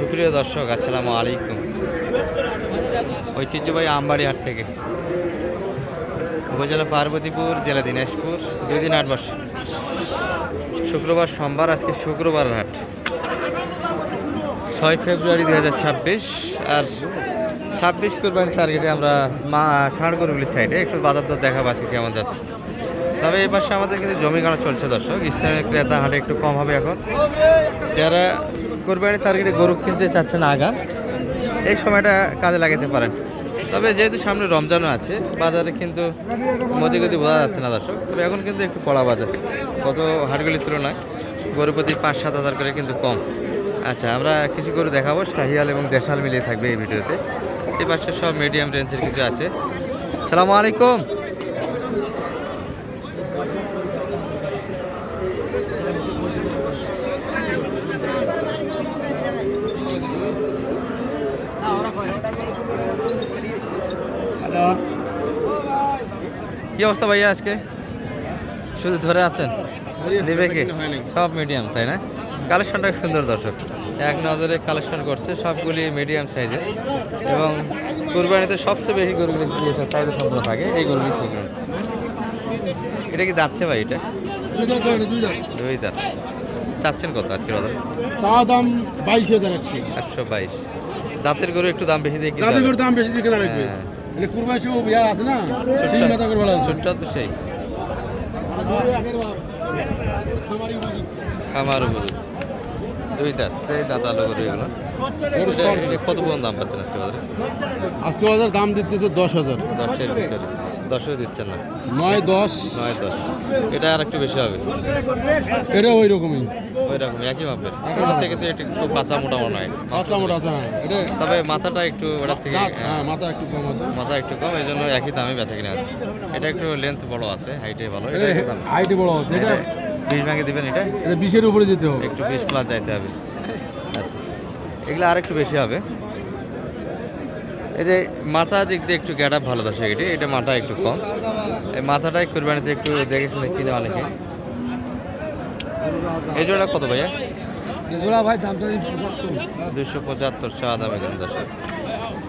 সুপ্রিয় দর্শক, আসসালামু আলাইকুম। ঐতিহ্যবাহী আমবাড়ি হাট থেকে, উপজেলা পার্বতীপুর, জেলা দিনাজপুর, 2 দিন 8 বর্ষ। শুক্রবার সোমবার, আজকে শুক্রবার হাট 6 ফেব্রুয়ারি 2026। আর 26 কোরবানির টার্গেটে আমরা ষাঁড় গরুগুলির সাইডে একটু বাজার দর দেখা পাচ্ছি কেমন যাচ্ছে। তবে এই পাশে আমাদের কিন্তু জমি কাটা চলছে দর্শক। ইসলামিক ক্রেতা হাটে একটু কম হবে এখন। যারা কোরবানির টার্গেটে গরু কিনতে চাচ্ছেন আগাম, এই সময়টা কাজে লাগাতে পারেন। তবে যেহেতু সামনে রমজানও আছে, বাজারে কিন্তু মধ্যগতি বোঝা যাচ্ছে না দর্শক। তবে এখন কিন্তু একটু কড়া বাজার, গত হাটগুলির তুলনায় গরু প্রতি 5-7 হাজার করে কিন্তু কম। আচ্ছা, আমরা কিছু গরু দেখাবো, শাহিয়াল এবং দেশাল মিলিয়ে থাকবে এই ভিডিওতে। এই পাশে সব মিডিয়াম রেঞ্জের কিছু আছে। আসসালামু আলাইকুম। কি অবস্থা ভাইয়া? আজকে শুধু ধরে আছেন? দেবে কি? সব মিডিয়াম, তাই না? কালেকশনটা সুন্দর দর্শক, এক নজরে কালেকশন করছে, সবগুলি মিডিয়াম সাইজে। এবং কুরবানিতে সবচেয়ে বেশি গরুগুলি যেটা চাহিদা সম্পন্ন থাকে, এই গরুগুলি সেগুলো। এটা কি যাচ্ছে ভাই? এটা 2 দাঁত। চাচ্ছেন কত আজকের বাজারে? দাম 22,000। 122। দাঁতের গরু একটু দাম বেশি দিয়ে দাঁতের গরু দাম বেশি দিয়ে কেনা লাগবে। এটা কুরবানি সময় বিয়া আছে না, সেই কথা করে বলা আছে। ছোটটা তো সেই খামার উপযুক্ত। 2 দাঁত, এই দাঁত আলো গরু এগুলো। এটা কত পর্যন্ত দাম পাচ্ছেন আজকে বাজারে? আজকে বাজার দাম দিতেছে 10,000। 10-এর ভিতরে 10ও দিচ্ছেন না? 9-10। 9-10। এটা আর একটু বেশি হবে। এটা ওই রকমই, ওই রকম একই মাপের। ওটার থেকে তো একটু বাচ্চা মোটা মনে হয়। আচ্ছা মোটা আছে। হ্যাঁ, এটা তবে মাথাটা একটু ওটার থেকে, হ্যাঁ মাথা একটু কম আছে। মাথা একটু কম, এই জন্য একই দামে বেচা কিনা আছে। এটা একটু লেন্থ বড় আছে, হাইটে ভালো। এটা একটু দাম হাইটে বড় আছে। এটা 20 ভাঙে দিবেন। এটা 20-এর উপরে যেতে হবে, একটু 20 প্লাস যাইতে হবে। আচ্ছা, এগুলো আর একটু বেশি হবে। এই যে মাথা দিক দিয়ে একটু গ্যাট আপ ভালো দর্শক। এটা মাথা একটু কম, এই মাথাটাই কোরবানিতে একটু দেখে শুনে কিনে অনেকে। এই জোড়া কত ভাইয়া? জোড়া ভাই দামটা 275 চা দামে কেন দর্শক?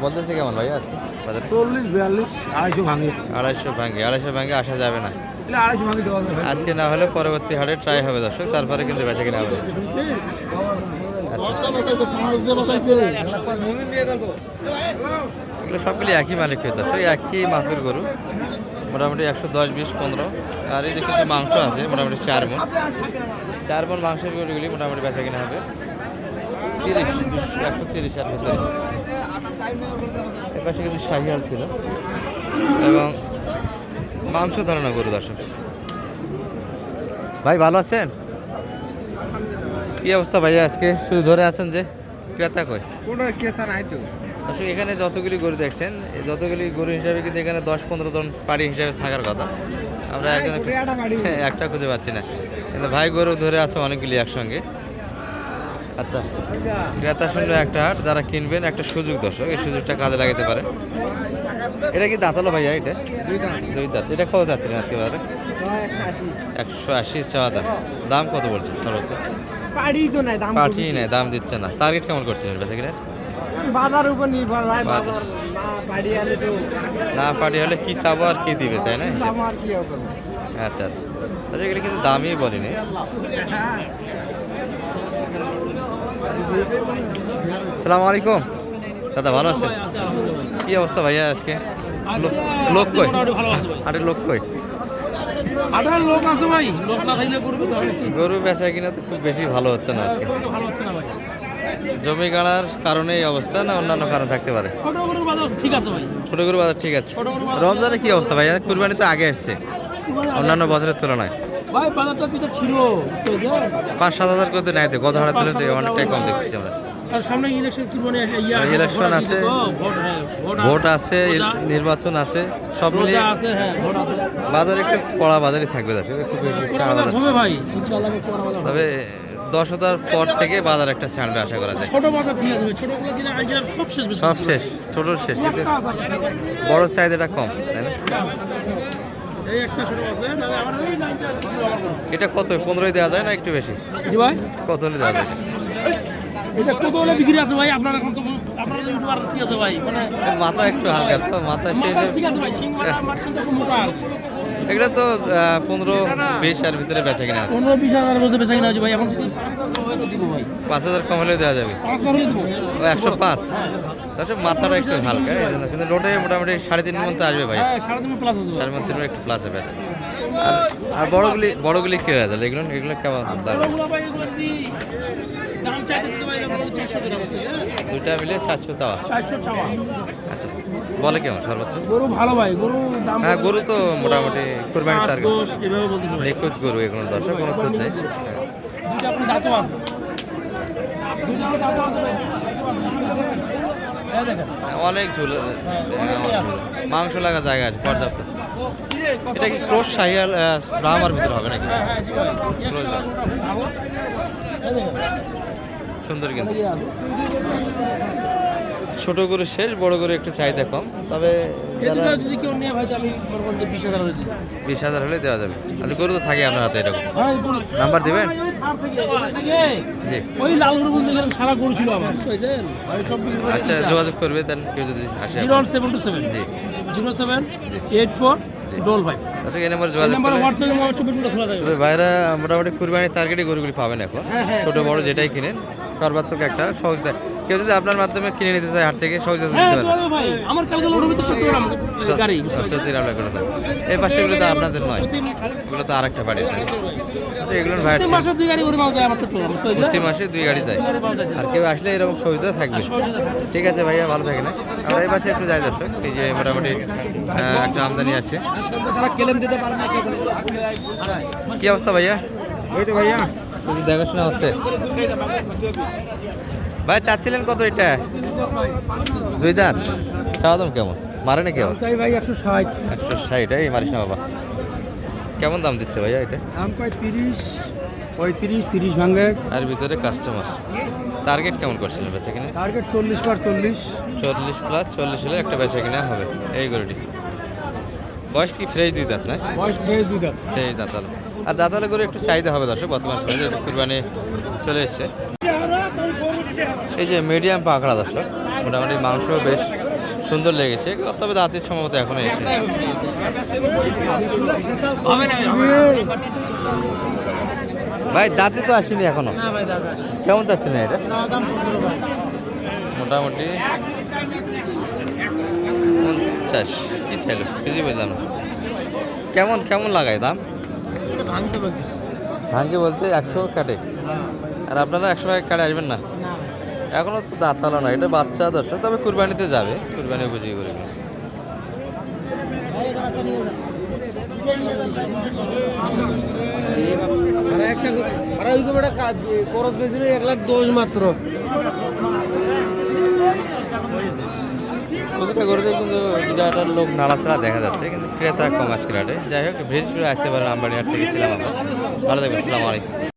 বলতেছে কেমন ভাইয়া আজকে বাজারে? 40-42, 250 ভাঙে। 250 ভাঙে আসা যাবে না 250 ভাঙে দেওয়া যাবে আজকে, না হলে পরবর্তী হাটে ট্রাই হবে দর্শক, তারপরে কিন্তু বেচা কিনা হবে। এগুলো সবগুলি একই মালিকের দর্শক, একই মাপের গরু। মোটামুটি 110, 20, 15। আর এই যে কিছু মাংস আছে, মোটামুটি 4 মণ। 4 মণ মাংসের গরুগুলি মোটামুটি বেচা কিনা হবে 130 আর ভিতরে। এর পাশে কিছু শাহিয়াল ছিল এবং মাংস ধরানো গরু দর্শক। ভাই ভালো আছেন? কি অবস্থা ভাইয়া? আজকে শুধু ধরে আছেন যে? ক্রেতা কই? কোটা ক্রেতা নাই তো। আসলে এখানে যতগুলি গরু দেখছেন, এই যতগুলি গরু হিসাবে কিন্তু এখানে 10-15 জন পাড়ি হিসাবে থাকার কথা। আমরা একজন একটা খুঁজে পাচ্ছি না, কিন্তু ভাই গরু ধরে আছে অনেকগুলি একসঙ্গে। আচ্ছা, ক্রেতা শুনলো একটা হাট, যারা কিনবেন একটা সুযোগ দর্শক, এই সুযোগটা কাজে লাগাতে পারে। এটা কি দাঁতালো ভাইয়া? এটা 2 দাঁত। এটা কত যাচ্ছিলেন আজকে বাজারে? 180 চাওয়া দাম। দাম কত বলছে সর্বোচ্চ? পাড়ি তো নাই, দাম পাঠি নেই, দাম দিচ্ছে না। টার্গেট কেমন করছেন বেচা কিনা? বাজার উপর নির্ভর ভাই। বাজার না পাড়ি হলে তো, না পাটি হলে কি চাবো আর কি দিবে, তাই না? আমার কি হবে? আচ্ছা আচ্ছা, এগুলো কিন্তু দামই বলিনি। আসসালামু আলাইকুম দাদা, ভালো আছেন? কি অবস্থা ভাইয়া আজকে? লোক কই? আরে লোক কই? লোক আছে ভাই, লোক না থাকলে গরু বেচা কিনা তো খুব বেশি ভালো হচ্ছে না আজকে। ভালো হচ্ছে না ভাই। জমি গাড়ার কারণে এই অবস্থা, না অন্যান্য কারণ থাকতে পারে? ছোট গরুর বাজার ঠিক আছে ভাই। ছোট গরু বাজার ঠিক আছে। রমজানে কি অবস্থা ভাইয়া? কুরবানি তো আগে আসছে অন্যান্য বছরের তুলনায়। ভাই বাজারটা যেটা ছিল 5-7 হাজার করে নেয় তো, গত হাটের তুলনায় অনেকটাই কম দেখছি আমরা। আর সামনে ইলেকশন কুরবানি আসে, ইলেকশন আছে, ভোট আছে, নির্বাচন আছে, সব মিলিয়ে আছে। হ্যাঁ, ভোট আছে। বাজার একটু কড়া বাজারই থাকবে দর্শক, একটু বেশি চাঁড়া বাজার হবে ভাই, ইনশাআল্লাহ করা বাজার। তবে 10,000 পর থেকে বাজার একটা ছাড়বে আশা করা যায়। ছোট বাজার ঠিক আছে, ছোটগুলো দিলে আইছিলাম সব শেষ। সব শেষ, ছোটোর শেষ, কিন্তু বড় চাহিদাটা কম, তাই না? এই একটা ছোট আছে, মানে আমার ওই লাইনটা। এটা কত? 15 দেওয়া যায় না একটু বেশি? জি ভাই, কত হলে দেওয়া যায়? এটা কত হলে বিক্রি আছে ভাই? আপনার এখন তো আপনারা ইউটিউবার ঠিক আছে ভাই, মানে মাথা একটু হালকা তো, মাথা মাথা শেষে ঠিক আছে ভাই, সিং মাথা মার্শালটা একটু মোটা আর কি। এগুলো তো 15-20 এর ভিতরে বেচা কিনা আছে। 15-20 হাজারের মধ্যে বেচা কিনা হচ্ছে ভাই। এখন যদি 5,000 কম হয় তো দিব ভাই, 5,000 কম হলেও দেওয়া যাবে। 5,000 হলে দিব। ও 105। তাছাড়া মাথাটা একটু হালকা এই জন্য, কিন্তু লোডে মোটামুটি 3.5 মতো আসবে ভাই। হ্যাঁ 3.5 প্লাস আছে ভাই। 3.5 একটু প্লাস হবে আছে। আর বড়গুলি কে আছে এগুলো কেমন দাম? এগুলো ভাই, এগুলো যদি দাম চাইতেছে তো ভাই, এগুলো 400 করে আছে, হ্যাঁ দুইটা মিলে 400 চাওয়া। 400 চাওয়া। আচ্ছা, বলে কেমন সর্বোচ্চ? গরু ভালো ভাই, গরু দাম হ্যাঁ, গরু তো মোটামুটি কুরবানির 5, টার্গেট। 10 এভাবে বলতেছে ভাই। নিখুঁত গরু এগুলো, দর্শক কোনো খুঁত নেই। দুইটা আপনি দাঁতও আছে, দুইটা দাঁতও আছে ভাই। এই দেখেন, অনেক ঝুল, মাংস লাগা জায়গা আছে পর্যাপ্ত। এটা কি ক্রস শাহিয়াল ব্রাহ্মার ভিতরে হবে নাকি? হ্যাঁ হ্যাঁ জি ভাই, ইয়েস কালার ভালো। এই দেখেন, সুন্দর কিন্তু। এই আছে। ছোট গরু শেষ, বড় গরু একটু চাহিদা কম, তবে এই যারা দুটো যদি কেউ নেয় ভাই, তো আমি মনে করেন যে 20,000 হলে দিই। 20,000 হলে দেওয়া যাবে। তাহলে গরু তো থাকে আপনার হাতে এরকম। হ্যাঁ গরু নাম্বার দিবেন? আর থেকে জি। ওই লাল গরু বলতে গেলে সারা গরু ছিল আমার, বুঝছেন? ভাই সব বিক্রি করে আচ্ছা, দিতে যোগাযোগ করবে দেন কেউ যদি আসে। 01727 জি। 078455। আচ্ছা, এই নম্বরে এই যোগাযোগ নাম্বারে করলে হোয়াটসঅ্যাপে আমার 24 ঘন্টা খোলা থাকে। তবে ভাইরা মোটামুটি কুরবানির টার্গেটে গরুগুলি পাবেন এখন। হ্যাঁ, হ্যাঁ। ছোট বড় যেটাই কিনেন সর্বাত্মক একটা সহজতা। কেউ যদি আপনার মাধ্যমে কিনে নিতে চায় হাট থেকে, সহজতা হ্যাঁ দিতে পারেন। ভাই, আমার কালকে লোড হবে তো চট্টগ্রাম গাড়ি, বুঝতে আচ্ছা, পারছেন? আমরা করে দেন। এই পাশেগুলো তো আপনাদের নয়, এগুলো তো আরেকটা বাড়ি। আচ্ছা, এগুলো ভাই প্রতি মাসে 2 গাড়ি করে মাল যায় আমার চট্টগ্রাম, বুঝতে পারছেন? প্রতি মাসে 2 গাড়ি যায়। আর কেউ আসলে এরকম সুবিধা থাকবে। ঠিক আছে ভাইয়া, ভালো থাকেন। আমরা এই পাশে একটু যাই দর্শক, এই যে মোটামুটি একটা আমদানি আছে। কি অবস্থা ভাইয়া? ওই তো ভাইয়া, কিছু দেখাশোনা হচ্ছে ভাই? চাচ্ছিলেন কত এটা? 2 দাঁত। চাওয়া দাম কেমন? মারে নাকি আবার? চাই ভাই 160। 160। এই মারিস না বাবা। কেমন দাম দিচ্ছে ভাইয়া এটা? দাম পাই 30, 35, 30 ভাঙে। আর ভিতরে কাস্টমার টার্গেট কেমন করছিলেন বেচা কিনা? টার্গেট 40/40। 40 প্লাস 40 হলে একটা বেচা কিনা হবে এই গরুটি। বয়স কি ফ্রেশ 2 দাঁত না? বয়স বেশ 2 দাঁত। সেই দাঁতাল। আর দাঁতালে গরু একটু চাহিদা হবে দর্শক, বর্তমান সময়ে কুরবানি চলে এসছে। এই যে মিডিয়াম পাকড়া দর্শক, মোটামুটি মাংস বেশ সুন্দর লেগেছে, তবে দাঁতের সম্ভবত এখনো এসেছে। ভাই দাঁতে তো আসেনি এখনো। কেমন চাচ্ছেন এটা? মোটামুটি 50। কি চাইল বুঝি বুঝলাম না। কেমন কেমন লাগায় দাম? ভাঙকে বলতে 100 কাটে। আর আপনারা 100 টাকা কাটে আসবেন না? এখনো তো দাঁত হলো না, এটা বাচ্চা দর্শক, তবে কুরবানিতে যাবে, কুরবানি বুঝিয়ে করে। মাত্র প্রতিটা গরুতে কিন্তু বিরাটার লোক নাড়াছাড়া দেখা যাচ্ছে, কিন্তু ক্রেতা কম আজকের হাটে। যাই হোক, ভিজিট করে আসতে পারেন। আমবাড়ি হাট থেকে ছিলাম আমরা। ভালো থাকবেন, আসসালামু আলাইকুম।